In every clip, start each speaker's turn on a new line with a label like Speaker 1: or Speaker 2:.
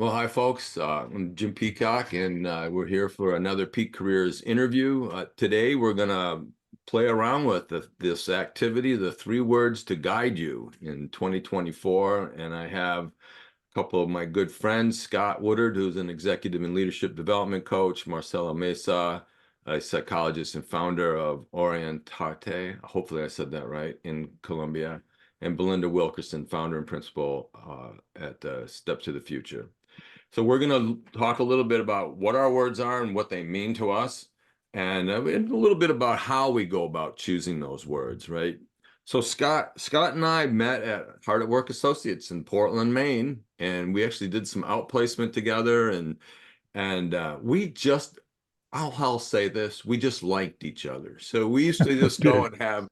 Speaker 1: Well, hi, folks. I'm Jim Peacock, and we're here for another Peak Careers interview. Today, we're going to play around with this activity, the 3 words to guide you in 2024. And I have a couple of my good friends, Scott Woodard, who's an executive and leadership development coach, Marcela Mesa, a psychologist and founder of Orientarte. Hopefully, I said that right, in Colombia, and Belinda Wilkerson, founder and principal at Step to the Future. So we're going to talk a little bit about what our words are and what they mean to us, and a little bit about how we go about choosing those words, right? So Scott and I met at Hard at Work Associates in Portland, Maine, and we actually did some outplacement together, and I'll say this, we just liked each other. So we used to just go and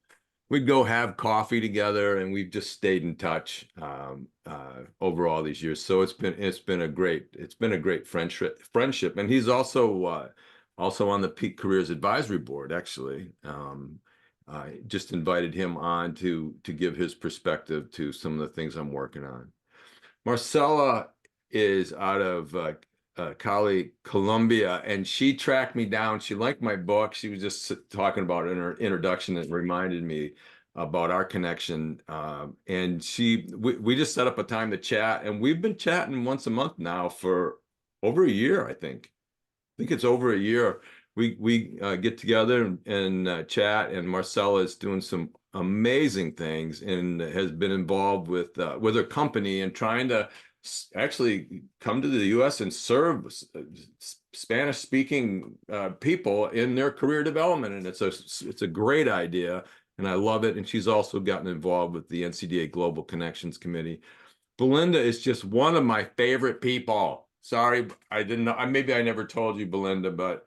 Speaker 1: we'd go have coffee together, and we've just stayed in touch over all these years. So it's been a great friendship. And he's also on the Peak Careers Advisory Board. Actually, I just invited him on to give his perspective to some of the things I'm working on. Marcela is out of Colombia, and she tracked me down. She liked my book. She was just talking about it in her introduction that reminded me about our connection. And we just set up a time to chat, and we've been chatting once a month now for over a year, I think. I think it's over a year. We get together and chat, and Marcela is doing some amazing things and has been involved with her company and trying to actually come to the U.S. and serve Spanish-speaking people in their career development, and it's a great idea, and I love it. And she's also gotten involved with the NCCDA Global Connections Committee. Belinda is just one of my favorite people. Sorry, I didn't know. Maybe I never told you, Belinda, but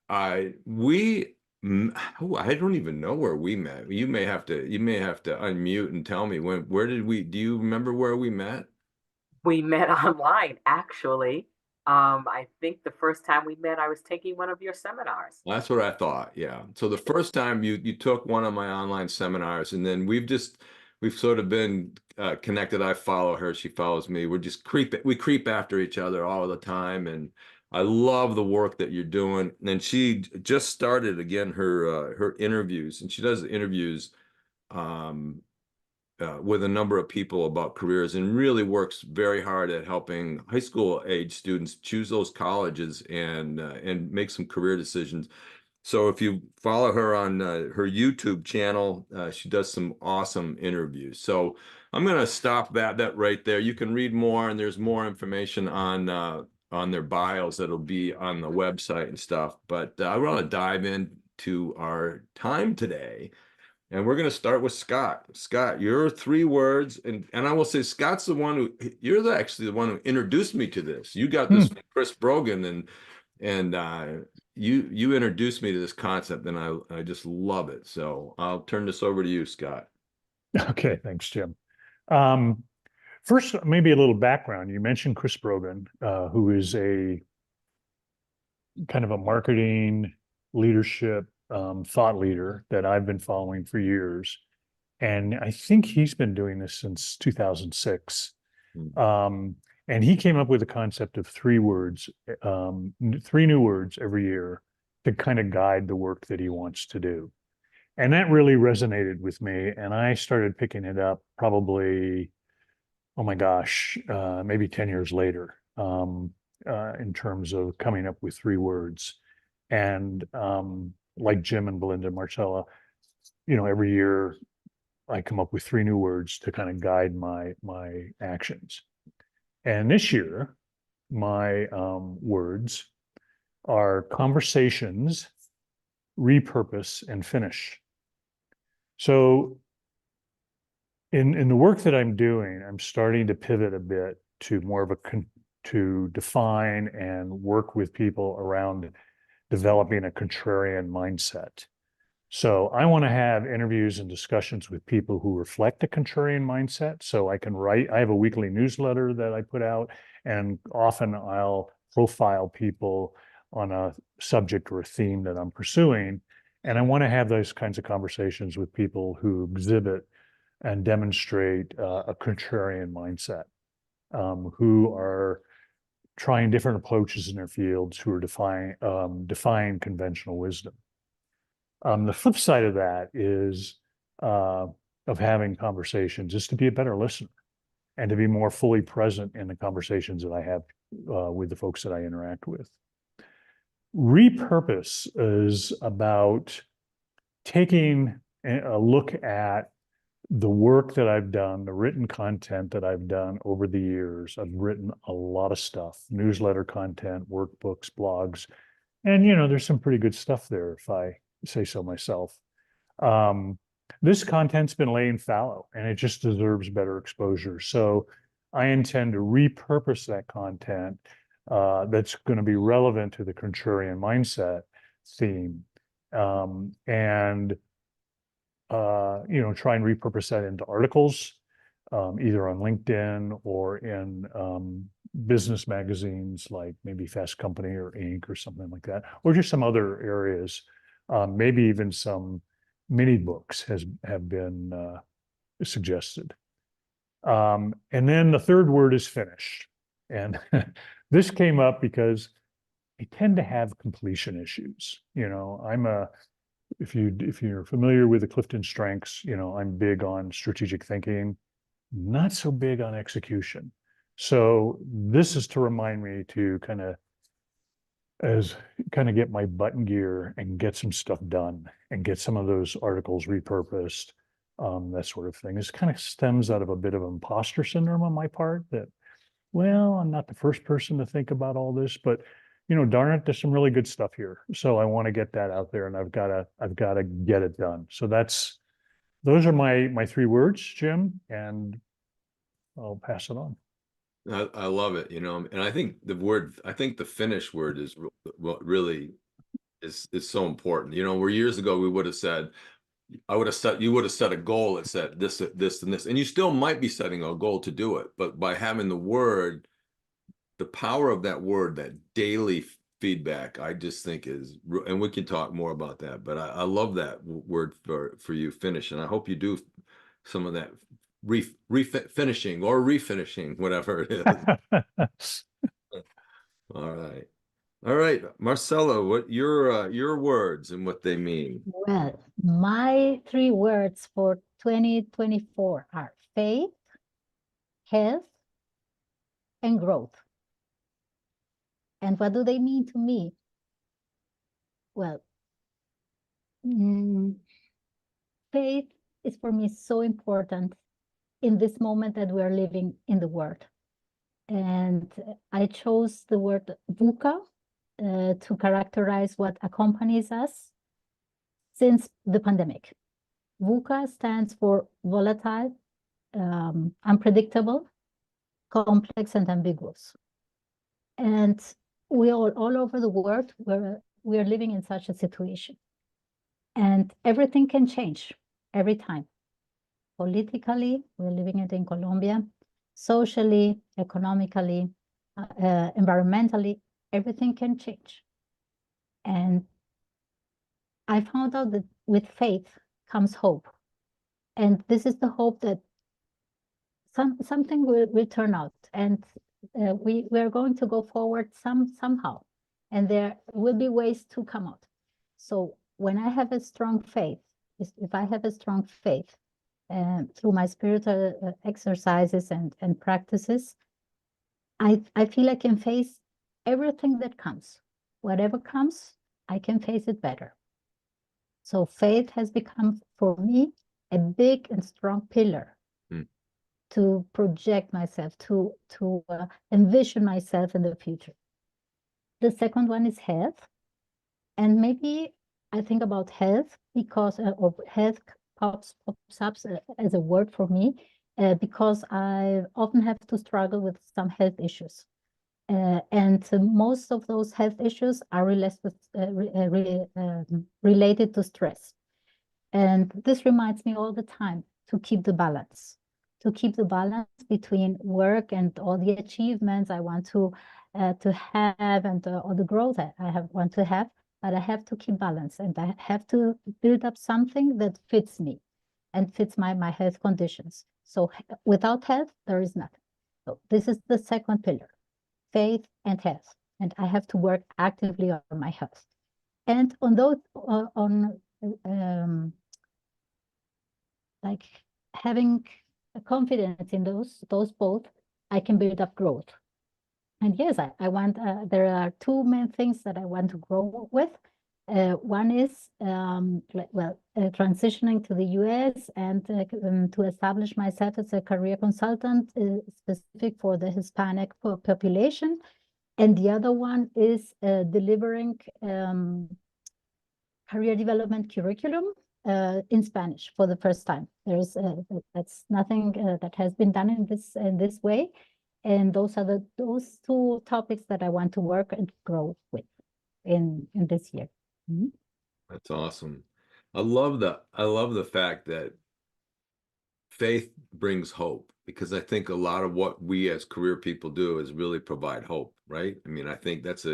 Speaker 1: I don't even know where we met. You may have to unmute and tell me do you remember where we met?
Speaker 2: We met online, actually. I think the first time we met, I was taking one of your seminars.
Speaker 1: That's what I thought. Yeah. So the first time you took one of my online seminars, and then we've sort of been connected. I follow her, she follows me. We creep after each other all the time, and I love the work that you're doing. And she just started again her interviews, and she does interviews with a number of people about careers, and really works very hard at helping high school age students choose those colleges and make some career decisions. So if you follow her on her YouTube channel, she does some awesome interviews. So I'm going to stop that right there. You can read more, and there's more information on their bios that'll be on the website and stuff. But I want to dive into our time today. And we're going to start with Scott. Scott, your 3 words, and I will say Scott's actually the one who introduced me to this. You got this from Chris Brogan, and you introduced me to this concept, and I just love it. So I'll turn this over to you, Scott.
Speaker 3: Okay, thanks, Jim. First, maybe a little background. You mentioned Chris Brogan, who is a kind of a marketing leadership thought leader that I've been following for years. And I think he's been doing this since 2006. And he came up with the concept of 3 words, 3 new words every year to kind of guide the work that he wants to do. And that really resonated with me. And I started picking it up probably, oh my gosh, maybe 10 years later, in terms of coming up with 3 words. And like Jim and Belinda and Marcella, every year I come up with 3 new words to kind of guide my actions. And this year, my words are conversations, repurpose, and finish. So in the work that I'm doing, I'm starting to pivot a bit to more of to define and work with people around developing a contrarian mindset. So I want to have interviews and discussions with people who reflect a contrarian mindset. So I have a weekly newsletter that I put out, and often I'll profile people on a subject or a theme that I'm pursuing. And I want to have those kinds of conversations with people who exhibit and demonstrate a contrarian mindset, who are trying different approaches in their fields, who are defying conventional wisdom. The flip side of that is of having conversations is to be a better listener and to be more fully present in the conversations that I have with the folks that I interact with. Repurpose is about taking a look at the work that I've done, the written content that I've done over the years. I've written a lot of stuff, newsletter content, workbooks, blogs, and there's some pretty good stuff there, if I say so myself. This content's been laying fallow and it just deserves better exposure. So I intend to repurpose that content that's going to be relevant to the contrarian mindset theme, and try and repurpose that into articles, either on LinkedIn or in business magazines like maybe Fast Company or Inc. or something like that, or just some other areas. Maybe even some mini books have been suggested. And then the third word is finish. And this came up because I tend to have completion issues. If you're familiar with the Clifton Strengths, I'm big on strategic thinking, not so big on execution. So this is to remind me to kind of get my butt in gear and get some stuff done and get some of those articles repurposed, that sort of thing. This kind of stems out of a bit of imposter syndrome on my part that, well, I'm not the first person to think about all this, but darn it, there's some really good stuff here. So I want to get that out there, and I've got to get it done. So those are my three words, Jim, and I'll pass it on.
Speaker 1: I love it, and I think the finish word is what really is so important. Where years ago we would have said, you would have set a goal that said this, and this, and you still might be setting a goal to do it, but by having the power of that word, that daily feedback, I just think and we can talk more about that, but I love that word for you, finish, and I hope you do some of that finishing or refinishing, whatever it is. All right, Marcela, what your words and what they mean?
Speaker 4: Well, my three words for 2024 are faith, health, and growth. And what do they mean to me? Well, faith is for me so important in this moment that we are living in the world. And I chose the word VUCA to characterize what accompanies us since the pandemic. VUCA stands for volatile, unpredictable, complex, and ambiguous. And we all over the world, we are living in such a situation. And everything can change every time. Politically, we're living it in Colombia. Socially, economically, environmentally, everything can change. And I found out that with faith comes hope. And this is the hope that something will turn out. And we are going to go forward somehow. And there will be ways to come out. So when I have a strong faith, if I have a strong faith, through my spiritual exercises and practices, I feel I can face everything that comes. Whatever comes, I can face it better. So faith has become, for me, a big and strong pillar to project myself, to envision myself in the future. The second one is health. And maybe I think about health because health pops up as a word for me because I often have to struggle with some health issues. And most of those health issues are related to stress. And this reminds me all the time to keep the balance between work and all the achievements I want to have and all the growth I want to have. But I have to keep balance, and I have to build up something that fits me and fits my health conditions. So without health, there is nothing. So this is the second pillar. faith, and health. And I have to work actively on my health. And on those, like having a confidence in those both, I can build up growth. And yes, I want, there are two main things that I want to grow with. One is, transitioning to the US and to establish myself as a career consultant specific for the Hispanic population. And the other one is delivering career development curriculum in Spanish for the first time. There's that's nothing that has been done in this way. And those are those two topics that I want to work and grow with in this year. Mm-hmm.
Speaker 1: That's awesome. I love the fact that faith brings hope, because I think a lot of what we as career people do is really provide hope, right? I mean, I think that's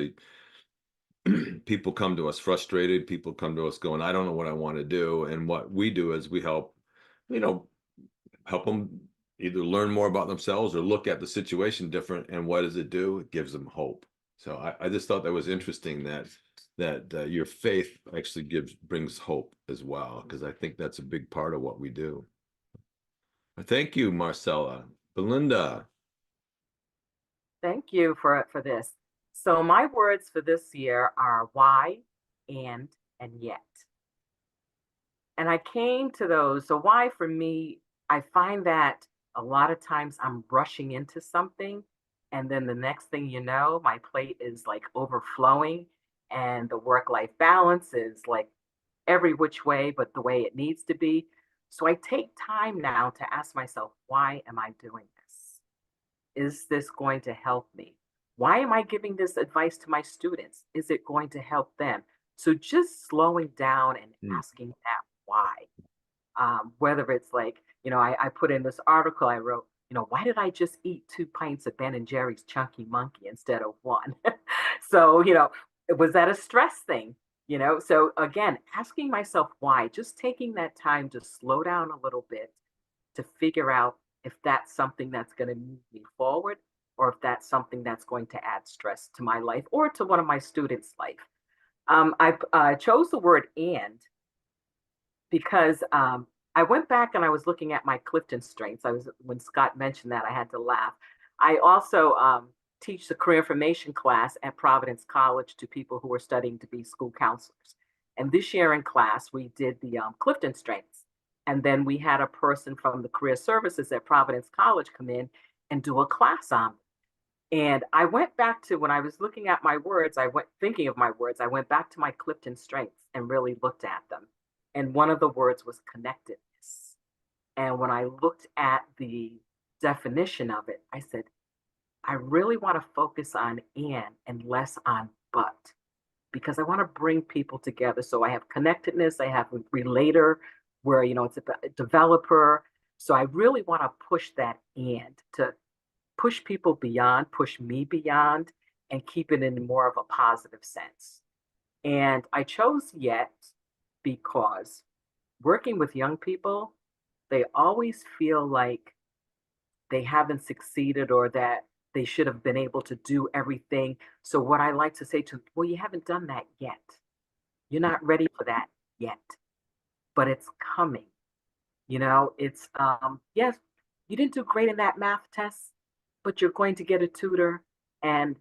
Speaker 1: people come to us frustrated, people come to us going, I don't know what I want to do. And what we do is we help, help them either learn more about themselves or look at the situation different. And what does it do? It gives them hope. So I just thought that was interesting that your faith actually brings hope as well, because I think that's a big part of what we do. Thank you, Marcela. Belinda.
Speaker 2: Thank you for this. So my words for this year are why, and yet. And I came to those. So why for me, I find that a lot of times I'm rushing into something, and then the next thing you know, my plate is like overflowing, and the work-life balance is like every which way, but the way it needs to be. So I take time now to ask myself, why am I doing this? Is this going to help me? Why am I giving this advice to my students? Is it going to help them? So just slowing down and asking that why. Whether it's like, I put in this article I wrote, why did I just eat 2 pints of Ben and Jerry's Chunky Monkey instead of 1? So, was that a stress thing? So again, asking myself why, just taking that time to slow down a little bit to figure out if that's something that's going to move me forward, or if that's something that's going to add stress to my life or to one of my students' life. I chose the word "and" because I went back and I was looking at my Clifton strengths. When Scott mentioned that, I had to laugh. I also teach the career information class at Providence College to people who are studying to be school counselors. And this year in class, we did the Clifton strengths. And then we had a person from the career services at Providence College come in and do a class on it. And I went back to, when I was looking at my words, thinking of my words, I went back to my Clifton strengths and really looked at them. And one of the words was connectedness. And when I looked at the definition of it, I said, I really want to focus on and less on but, because I want to bring people together. So I have connectedness, I have a relator where, it's a developer. So I really want to push that and to push people beyond, push me beyond, and keep it in more of a positive sense. And I chose yet because working with young people, they always feel like they haven't succeeded or that they should have been able to do everything. So what I like to say to them, well, you haven't done that yet. You're not ready for that yet, but it's coming. It's, yes, you didn't do great in that math test, but you're going to get a tutor and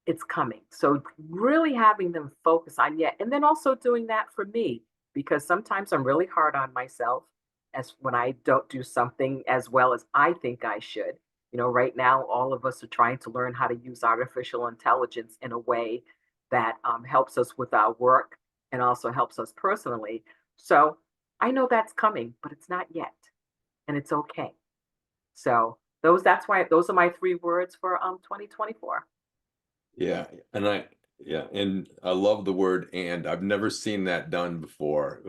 Speaker 2: it's coming. So really having them focus on yet, and then also doing that for me, because sometimes I'm really hard on myself as when I don't do something as well as I think I should. Right now, all of us are trying to learn how to use artificial intelligence in a way that helps us with our work and also helps us personally. So I know that's coming, but it's not yet, and it's okay. So those are my 3 words for 2024.
Speaker 1: Yeah, and I love the word "and." I've never seen that done before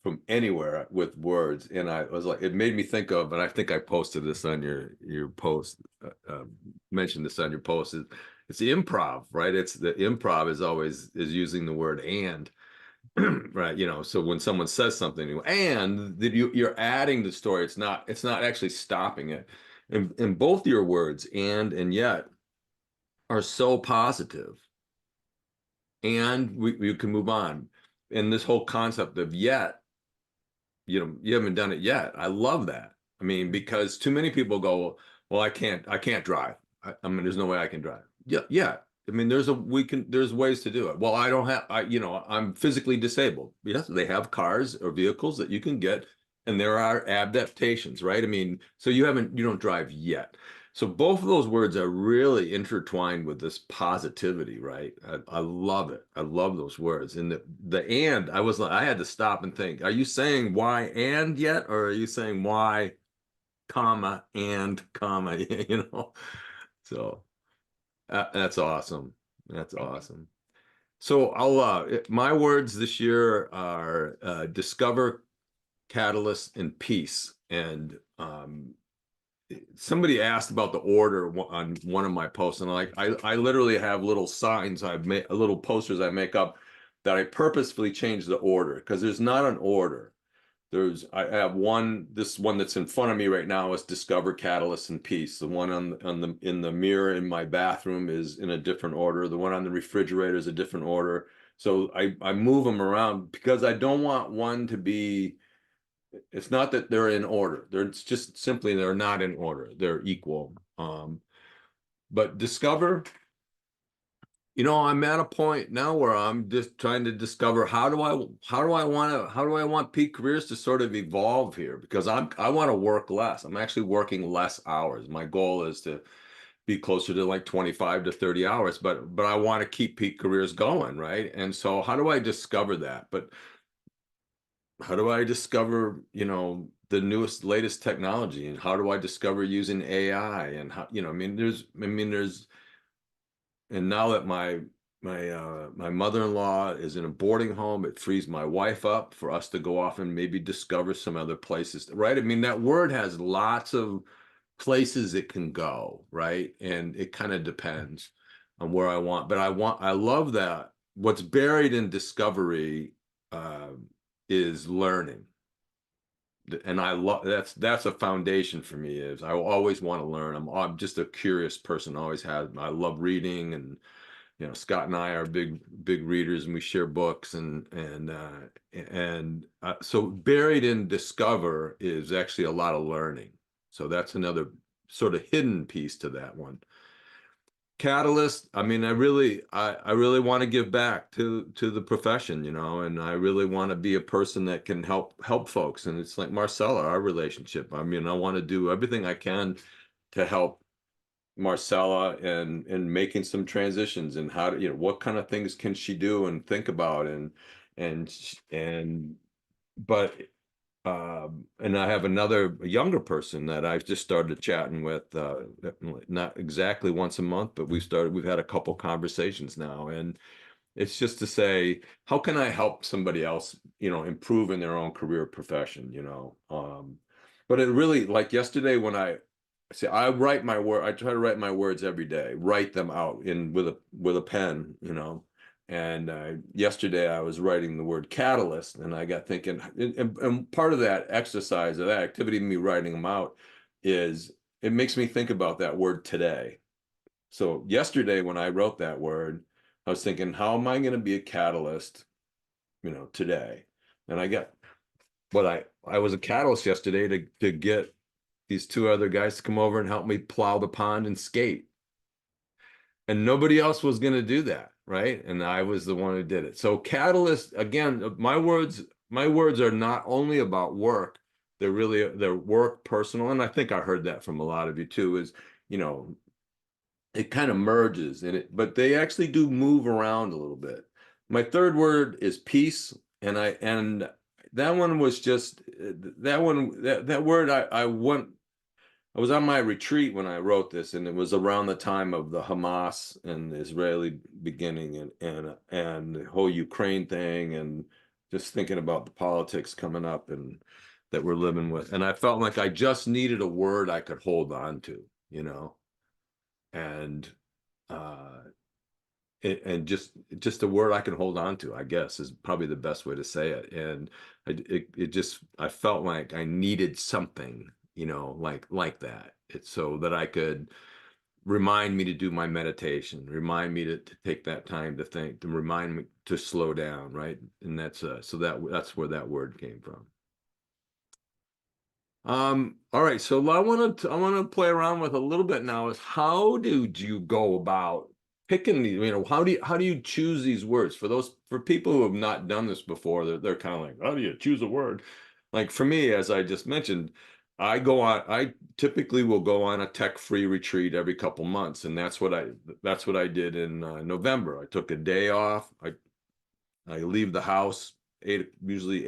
Speaker 1: from anywhere with words. And I was like, it made me think of, and I think I posted this on your post, mentioned this on your post. It's the improv, right? It's the improv is using the word "and," right? So when someone says something, and you're adding the story. It's not actually stopping it. And both your words, and yet, are so positive, and we can move on. And this whole concept of yet, you haven't done it yet. I love that. I mean, because too many people go, well, I can't drive. I mean, there's no way I can drive. Yeah. I mean, there's ways to do it. Well, I don't have, I'm physically disabled. Yes, they have cars or vehicles that you can get, and there are adaptations, right? I mean, so you don't drive yet. So both of those words are really intertwined with this positivity, right? I love it. I love those words. And and I had to stop and think, are you saying why and yet, or are you saying why, comma, and comma, So that's awesome. That's awesome. So my words this year are discover, catalyst, and peace. And somebody asked about the order on one of my posts, and I literally have little signs I've made, little posters I make up that I purposefully change the order, because there's not an order. I have this one that's in front of me right now is discover, catalyst, and peace. The one in the mirror in my bathroom is in a different order. The one on the refrigerator is a different order. So I move them around because I don't want one to be, it's not that they're in order. It's just simply they're not in order. They're equal. But discover, I'm at a point now where I'm just trying to discover how do I want peak careers to sort of evolve here, because I want to work less. I'm actually working less hours. My goal is to be closer to like 25 to 30 hours, but I want to keep peak careers going, right? And so how do I discover that? But how do I discover, the latest technology, and how do I discover using AI, and how, there's and now that my mother-in-law is in a boarding home, it frees my wife up for us to go off and maybe discover some other places, right? I mean, that word has lots of places it can go, right? And it kind of depends on where I want, but I love that what's buried in discovery is learning. And I love that's a foundation for me. Is I always want to learn. I'm just a curious person. I love reading, and Scott and I are big readers, and we share books, so buried in discover is actually a lot of learning. So that's another sort of hidden piece to that one. Catalyst, I mean, I really want to give back to the profession, and I really want to be a person that can help folks. And it's like Marcela, our relationship. I mean, I want to do everything I can to help Marcela and making some transitions, and how to, what kind of things can she do and think about, and I have a younger person that I've just started chatting with, not exactly once a month, but we've had a couple conversations now, and it's just to say, how can I help somebody else, improve in their own career profession, but it really, like yesterday when I write my word, I try to write my words every day, write them out with a pen, and yesterday I was writing the word catalyst, and I got thinking, and part of that exercise, of that activity, me writing them out, is it makes me think about that word today. So yesterday when I wrote that word, I was thinking, how am I going to be a catalyst, today? And I was a catalyst yesterday to get these two other guys to come over and help me plow the pond and skate. And nobody else was going to do that, right? And I was the one who did it. So catalyst, again, my words are not only about work, they're work, personal. And I think I heard that from a lot of you too, is, it kind of merges in it, but they actually do move around a little bit. My third word is peace. And that one was just that word. I was on my retreat when I wrote this, and it was around the time of the Hamas and the Israeli beginning, and the whole Ukraine thing, and just thinking about the politics coming up and that we're living with. And I felt like I just needed a word I could hold on to, and just a word I can hold on to, I guess, is probably the best way to say it. And I felt like I needed something, like that. It's so that I could remind me to do my meditation, remind me to take that time to think, to remind me to slow down, right? And that's so that's where that word came from. All right, so I want to play around with a little bit now. Is how did you go about picking these? How do you choose these words for people who have not done this before? They're kind of like, how do you choose a word? Like for me, as I just mentioned, I typically will go on a tech-free retreat every couple months, and that's what I did in November. I took a day off. I leave the house usually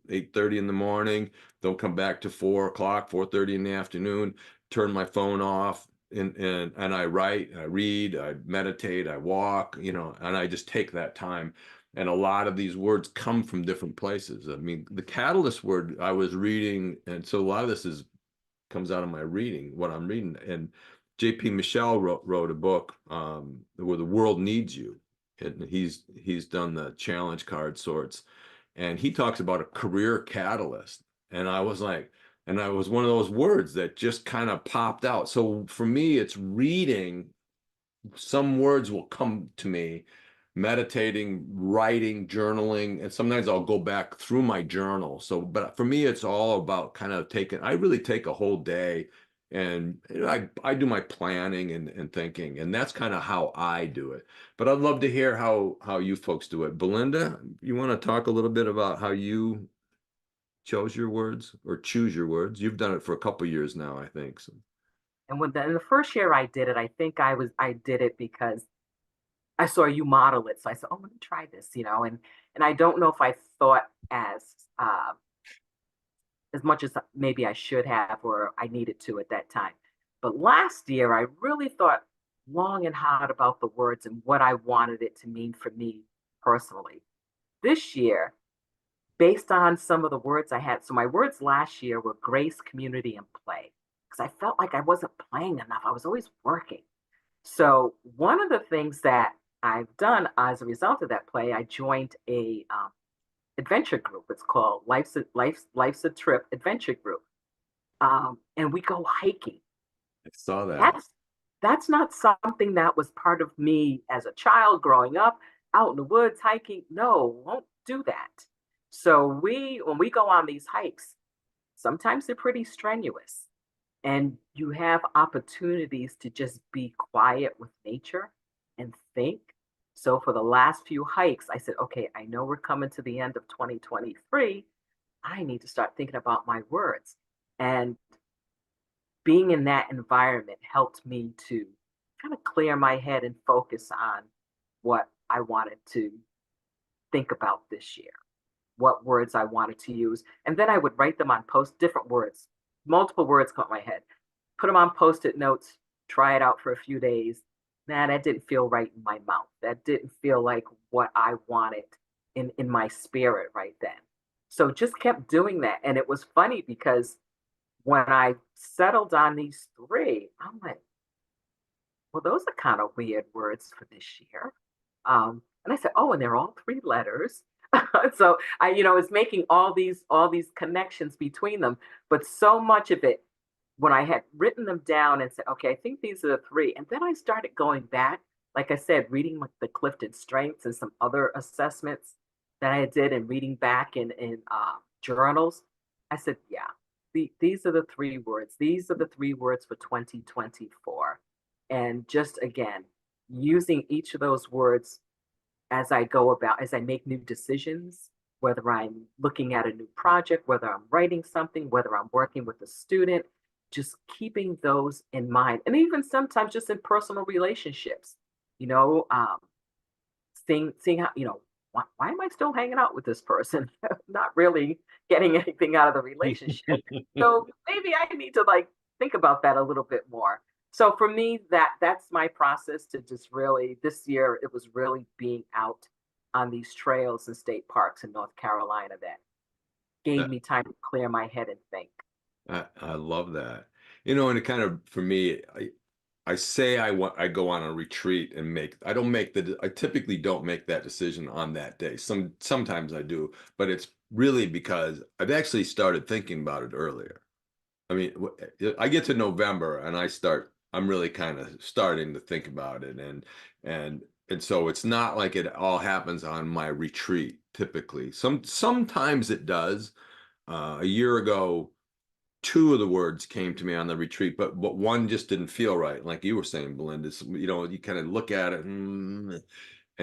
Speaker 1: 8:30 in the morning. Don't come back to 4:30 in the afternoon. Turn my phone off, and I write, I read, I meditate, I walk, and I just take that time. And a lot of these words come from different places. I mean, the catalyst word I was reading, and so a lot of this comes out of my reading, what I'm reading. And J.P. Michelle wrote a book where the world needs you. And he's done the challenge card sorts, and he talks about a career catalyst. And I was one of those words that just kind of popped out. So for me, it's reading. Some words will come to me, meditating, writing, journaling, and sometimes I'll go back through my journal. So, but for me, it's all about kind of I really take a whole day, and I do my planning and thinking, and that's kind of how I do it. But I'd love to hear how you folks do it. Belinda, you want to talk a little bit about how you chose your words or choose your words? You've done it for a couple of years now, I think. So.
Speaker 2: And in the first year I did it, I think I did it because I saw you model it. So I said, oh, let me try this, and I don't know if I thought as much as maybe I should have or I needed to at that time. But last year, I really thought long and hard about the words and what I wanted it to mean for me personally. This year, based on some of the words I had, so my words last year were grace, community, and play, because I felt like I wasn't playing enough. I was always working. So one of the things that I've done as a result of that play, I joined a adventure group. It's called Life's a Trip Adventure Group. And we go hiking.
Speaker 1: I saw that.
Speaker 2: That's not something that was part of me as a child growing up, out in the woods hiking. No, won't do that. So when we go on these hikes, sometimes they're pretty strenuous, and you have opportunities to just be quiet with nature and think. So for the last few hikes, I said, okay, I know we're coming to the end of 2023. I need to start thinking about my words. And being in that environment helped me to kind of clear my head and focus on what I wanted to think about this year, what words I wanted to use. And then I would write them on different words, multiple words come to my head, put them on Post-it notes, try it out for a few days. That didn't feel right in my mouth. That didn't feel like what I wanted in my spirit right then. So just kept doing that. And it was funny because when I settled on these three, I'm like, well, those are kind of weird words for this year. And I said, oh, and they're all three letters. So I, was making all these connections between them. But so much of it, when I had written them down and said, okay, I think these are the three. And then I started going back, like I said, reading the Clifton Strengths and some other assessments that I did and reading back in journals. I said, yeah, these are the three words. These are the three words for 2024. And just, again, using each of those words as I make new decisions, whether I'm looking at a new project, whether I'm writing something, whether I'm working with a student, just keeping those in mind. And even sometimes just in personal relationships, seeing how, why am I still hanging out with this person? Not really getting anything out of the relationship. So maybe I need to think about that a little bit more. So for me, that's my process to just really, this year, it was really being out on these trails and state parks in North Carolina that gave me time to clear my head and think.
Speaker 1: I love that. And it kind of, for me, I say I go on a retreat and I typically don't make that decision on that day. Sometimes I do, but it's really because I've actually started thinking about it earlier. I mean, I get to November and I start I'm really kind of starting to think about it, and so it's not like it all happens on my retreat typically. Sometimes it does. A year ago, two of the words came to me on the retreat, but one just didn't feel right. Like you were saying, Belinda, you know, you kind of look at it, and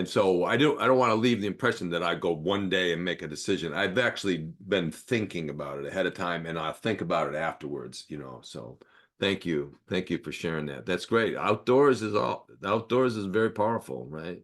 Speaker 1: so I don't want to leave the impression that I go one day and make a decision. I've actually been thinking about it ahead of time, and I'll think about it afterwards, you know. So thank you for sharing that. That's great. Outdoors is very powerful, right?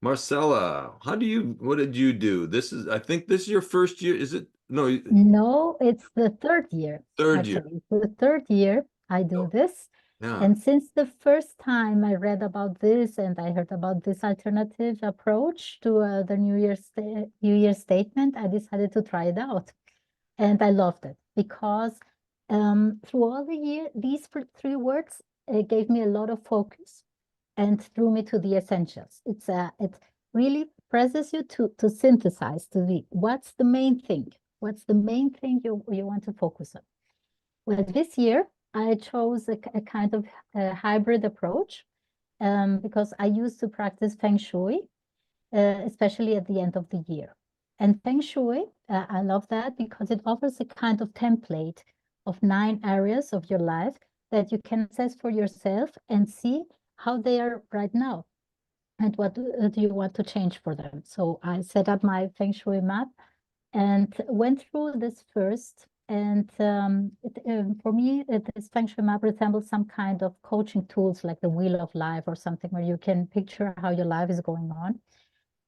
Speaker 1: Marcela, what did you do? I think this is your first year. Is it? No,
Speaker 4: No, it's the third year,
Speaker 1: third year.
Speaker 4: actually. The third year I do this.
Speaker 1: Yeah.
Speaker 4: And since the first time I read about this and I heard about this alternative approach to the New Year's statement, I decided to try it out. And I loved it because through all the year, these three words gave me a lot of focus and drew me to the essentials. It really presses you to synthesize what's the main thing? What's the main thing you want to focus on? Well, this year I chose a kind of hybrid approach because I used to practice Feng Shui, especially at the end of the year. And Feng Shui, I love that because it offers a kind of template of 9 areas of your life that you can assess for yourself and see how they are right now and what do you want to change for them. So I set up my Feng Shui map and went through this first. And for me, this Feng Shui map resembles some kind of coaching tools like the Wheel of Life or something where you can picture how your life is going on.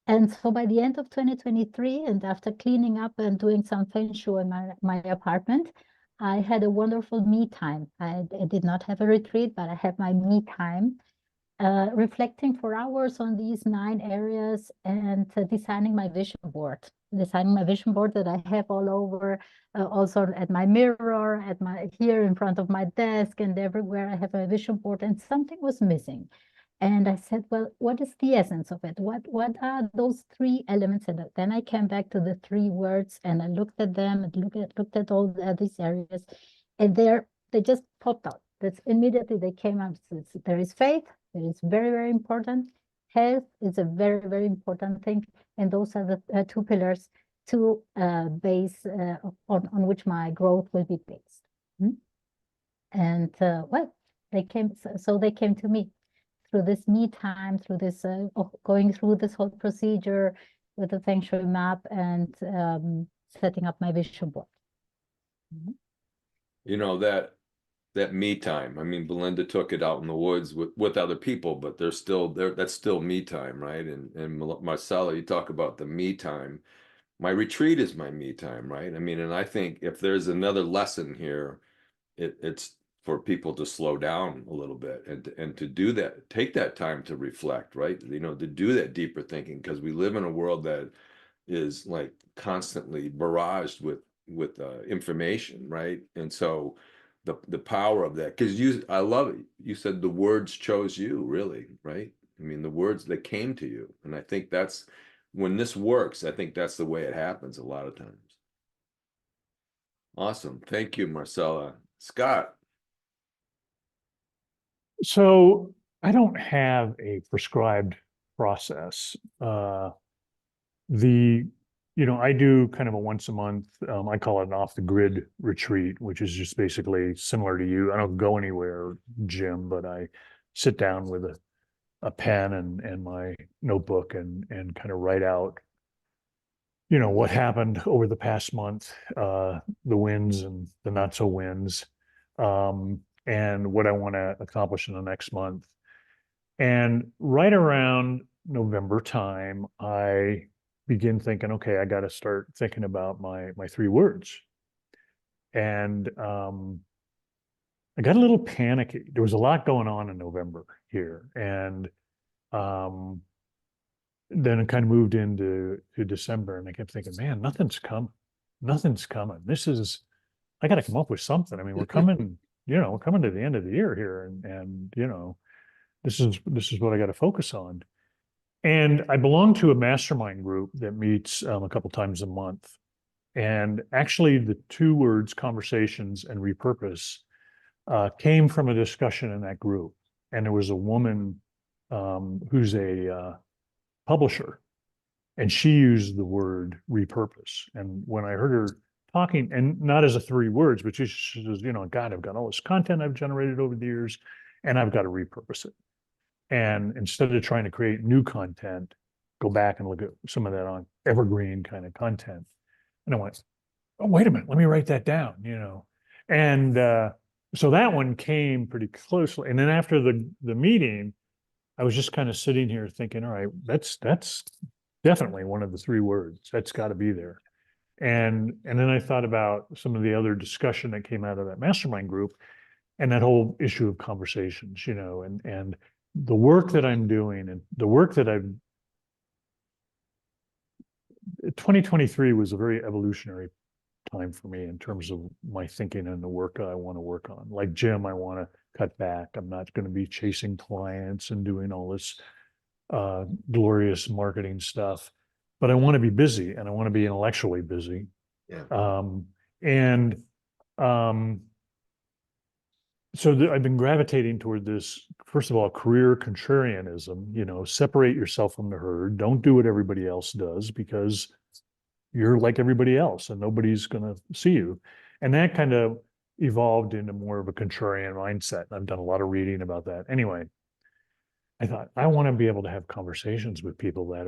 Speaker 4: And so by the end of 2023, and after cleaning up and doing some Feng Shui in my apartment, I had a wonderful me time. I did not have a retreat, but I had my me time, reflecting for hours on these 9 areas and designing my vision board that I have all over, also at my mirror, here in front of my desk, and everywhere I have a vision board, and something was missing. And I said, well, what is the essence of it? What are those 3 elements? And then I came back to the 3 words and I looked at them and looked at all these areas, and they just popped out. That's immediately they came out. There is faith. It is very, very important. Health is a very, very important thing. And those are the 2 pillars to base on which my growth will be based. And well, they came to me through this me time, through this going through this whole procedure with the Feng Shui map and setting up my vision board.
Speaker 1: You know, that me time. I mean, Belinda took it out in the woods with other people, but there's still there. That's still me time, right? And Marcela, you talk about the me time. My retreat is my me time, right? I mean, and I think if there's another lesson here, it's for people to slow down a little bit and to do that, take that time to reflect, right? You know, to do that deeper thinking, because we live in a world that is like constantly barraged with information, right? And so the power of that, because I love it. You said the words chose you, really, right? I mean, the words that came to you. And I think that's when this works, I think that's the way it happens a lot of times. Awesome. Thank you, Marcela. Scott.
Speaker 3: So I don't have a prescribed process. I do kind of a once a month, I call it an off the grid retreat, which is just basically similar to you. I don't go anywhere, Jim, but I sit down with a pen and my notebook and kind of write out, what happened over the past month, the wins and the not so wins, and what I want to accomplish in the next month. And right around November time, I begin thinking, okay, I got to start thinking about my 3 words. And I got a little panicky. There was a lot going on in November here. And then it kind of moved into December, and I kept thinking, man, nothing's coming. I got to come up with something. I mean, we're coming, we're coming to the end of the year here, and this is what I got to focus on. And I belong to a mastermind group that meets a couple times a month. And actually the 2 words, conversations and repurpose, came from a discussion in that group. And there was a woman who's a publisher, and she used the word repurpose. And when I heard her talking, and not as a 3 words, but she says, you know, God, I've got all this content I've generated over the years, and I've got to repurpose it. And instead of trying to create new content, go back and look at some of that on evergreen kind of content. And I went, oh, wait a minute, let me write that down, you know. And so that one came pretty closely. And then after the meeting, I was just kind of sitting here thinking, all right, that's definitely one of the 3 words. That's got to be there. And then I thought about some of the other discussion that came out of that mastermind group, and that whole issue of conversations, you know, and the work that I'm doing, and the work that 2023 was a very evolutionary time for me in terms of my thinking and the work I want to work on. Like Jim, I want to cut back. I'm not going to be chasing clients and doing all this glorious marketing stuff, but I want to be busy, and I want to be intellectually busy.
Speaker 1: Yeah.
Speaker 3: So I've been gravitating toward this, first of all, career contrarianism, you know, separate yourself from the herd. Don't do what everybody else does, because you're like everybody else and nobody's going to see you. And that kind of evolved into more of a contrarian mindset. I've done a lot of reading about that. Anyway, I thought, I want to be able to have conversations with people that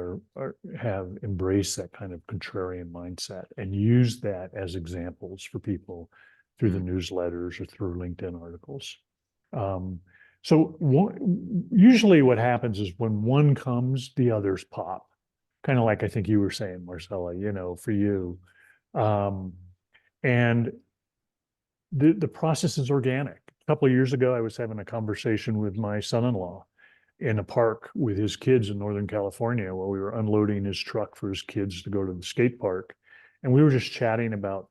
Speaker 3: have embraced that kind of contrarian mindset, and use that as examples for people through the newsletters or through LinkedIn articles. Usually what happens is when one comes, the others pop. Kind of like I think you were saying, Marcela, you know, for you. And the process is organic. A couple of years ago, I was having a conversation with my son-in-law in a park with his kids in Northern California while we were unloading his truck for his kids to go to the skate park. And we were just chatting about,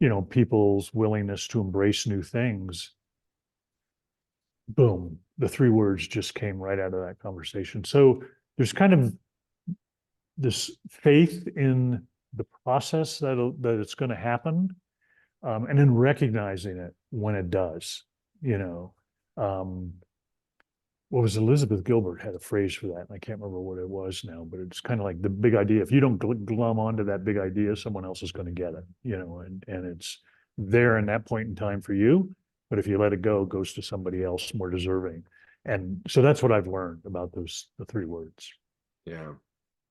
Speaker 3: you know, people's willingness to embrace new things. Boom, the 3 words just came right out of that conversation. So there's kind of this faith in the process that it's going to happen, and then recognizing it when it does, you know. What was Elizabeth Gilbert had a phrase for that, and I can't remember what it was now, but it's kind of like the big idea. If you don't glom onto that big idea, someone else is going to get it, you know, and it's there in that point in time for you. But if you let it go, it goes to somebody else more deserving. And so that's what I've learned about the 3 words.
Speaker 1: Yeah.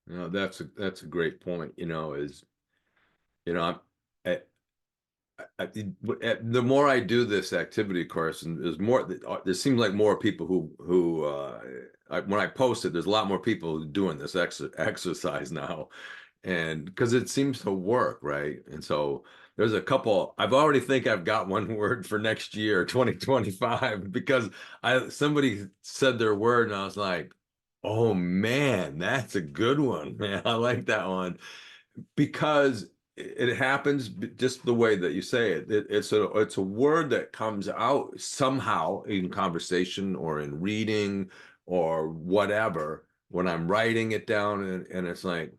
Speaker 1: No, that's a great point, you know, is, you know, the more I do this activity course, and there's more, there seems like more people who when I post it, there's a lot more people doing this exercise now, and because it seems to work, right? And so there's a couple, I've already think I've got one word for next year, 2025, because somebody said their word and I was like, oh man, that's a good one, man. I like that one, because it happens just the way that you say it. It's a word that comes out somehow in conversation or in reading or whatever, when I'm writing it down, and it's like,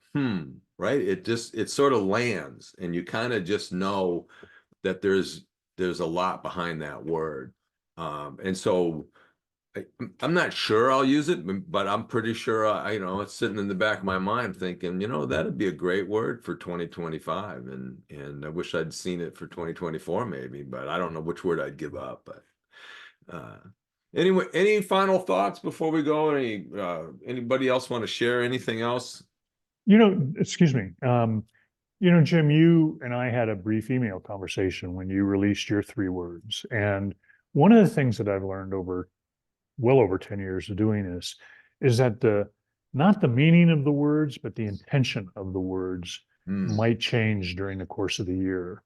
Speaker 1: right? It sort of lands, and you kind of just know that there's a lot behind that word. And so I'm not sure I'll use it, but I'm pretty sure you know, it's sitting in the back of my mind thinking, you know, that'd be a great word for 2025. And I wish I'd seen it for 2024 maybe, but I don't know which word I'd give up. But anyway, any final thoughts before we go? Anybody else want to share anything else?
Speaker 3: You know, excuse me. You know, Jim, you and I had a brief email conversation when you released your 3 words. And one of the things that I've learned well over 10 years of doing this is that not the meaning of the words, but the intention of the words might change during the course of the year.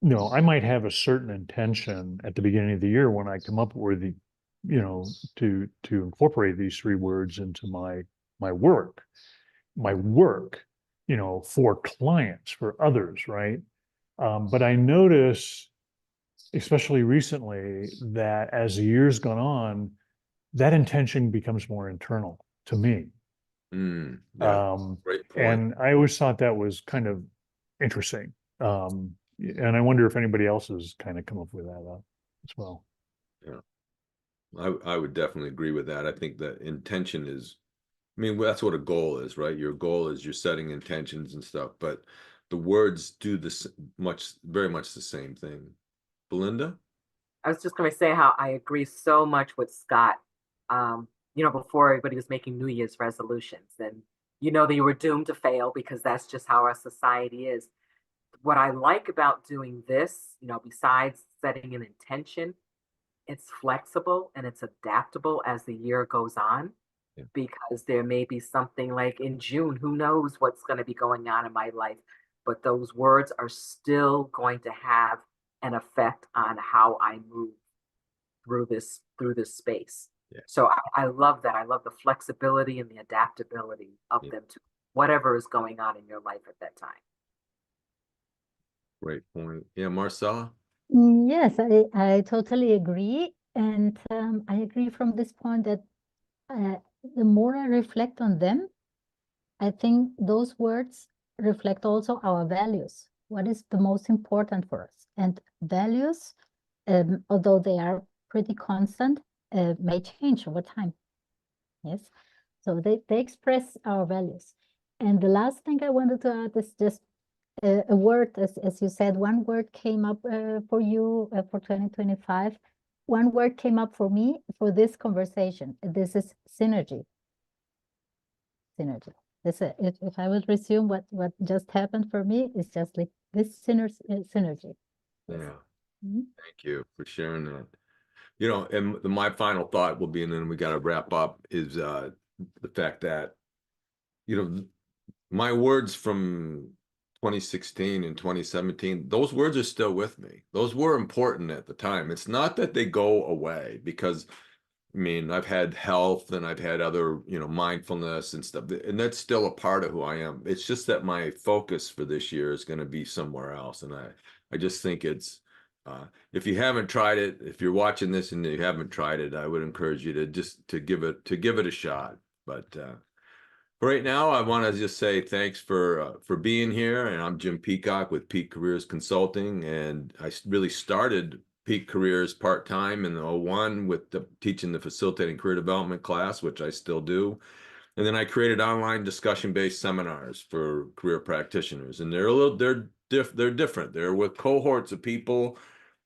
Speaker 3: You know, I might have a certain intention at the beginning of the year when I come up with you know, to incorporate these 3 words into my work, you know, for clients, for others, right? But I notice, especially recently, that as the year's gone on, that intention becomes more internal to me.
Speaker 1: Yeah, great point.
Speaker 3: And I always thought that was kind of interesting. And I wonder if anybody else has kind of come up with that as well.
Speaker 1: I would definitely agree with that. I think that intention is, I mean, that's what a goal is, right? Your goal is you're setting intentions and stuff, but the words do this very much the same thing. Belinda?
Speaker 2: I was just going to say how I agree so much with Scott. Before everybody was making New Year's resolutions, and that you were doomed to fail because that's just how our society is. What I like about doing this, besides setting an intention, it's flexible and it's adaptable as the year goes on.
Speaker 1: Yeah.
Speaker 2: Because there may be something like in June, who knows what's going to be going on in my life, but those words are still going to have an effect on how I move through this space.
Speaker 1: Yeah.
Speaker 2: So I love that. I love the flexibility and the adaptability of them to whatever is going on in your life at that time.
Speaker 1: Great point. Yeah, Marcela?
Speaker 4: Yes, I totally agree. And I agree from this point that the more I reflect on them, I think those words reflect also our values. What is the most important for us? And values, although they are pretty constant, may change over time. Yes, so they express our values. And the last thing I wanted to add is just a word, as you said, one word came up for you for 2025. One word came up for me for this conversation. This is synergy. Synergy. If I would resume what just happened for me, it's just like this synergy.
Speaker 1: Yeah.
Speaker 4: Mm-hmm.
Speaker 1: Thank you for sharing that. And my final thought will be, and then we got to wrap up, is the fact that, my words from 2016 and 2017, those words are still with me. Those were important at the time. It's not that they go away, because I mean, I've had health and I've had other, mindfulness and stuff, and that's still a part of who I am. It's just that my focus for this year is going to be somewhere else. And I just think it's, if you haven't tried it, if you're watching this and you haven't tried it, I would encourage you to give it a shot. But right now, I want to just say thanks for being here. And I'm Jim Peacock with Peak Careers Consulting, and I really started Peak Careers part-time in the 2001 with teaching the facilitating career development class, which I still do. And then I created online discussion-based seminars for career practitioners, and they're different. They're with cohorts of people.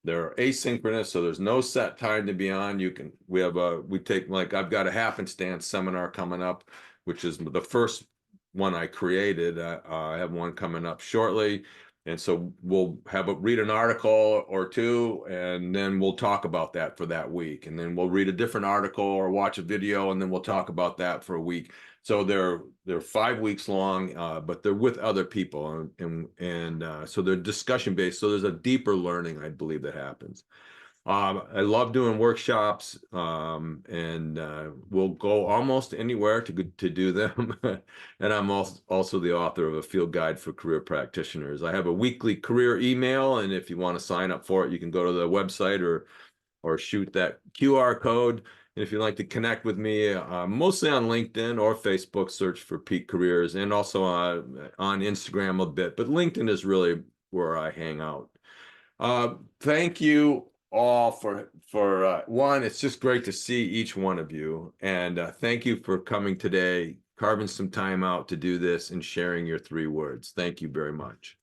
Speaker 1: They're asynchronous, so there's no set time to be on. I've got a happenstance seminar coming up, which is the first one I created. I have one coming up shortly. And so we'll read an article or two, and then we'll talk about that for that week. And then we'll read a different article or watch a video, and then we'll talk about that for a week. So they're 5 weeks long, but they're with other people, and so they're discussion based. So there's a deeper learning, I believe, that happens. I love doing workshops, and we'll go almost anywhere to do them. And I'm also the author of a field guide for career practitioners. I have a weekly career email, and if you want to sign up for it, you can go to the website or shoot that QR code. And if you'd like to connect with me, mostly on LinkedIn or Facebook, search for Peak Careers, and also on Instagram a bit. But LinkedIn is really where I hang out. Thank you all for one. It's just great to see each one of you, and thank you for coming today, carving some time out to do this, and sharing your 3 words. Thank you very much.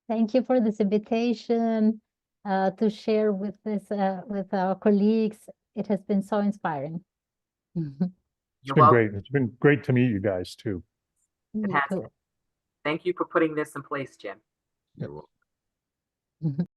Speaker 4: Thank you for this invitation to share with with our colleagues. It has been so inspiring.
Speaker 3: It's been great. It's been great to meet you guys too.
Speaker 2: Thank you for putting this in place, Jim.
Speaker 1: You're welcome.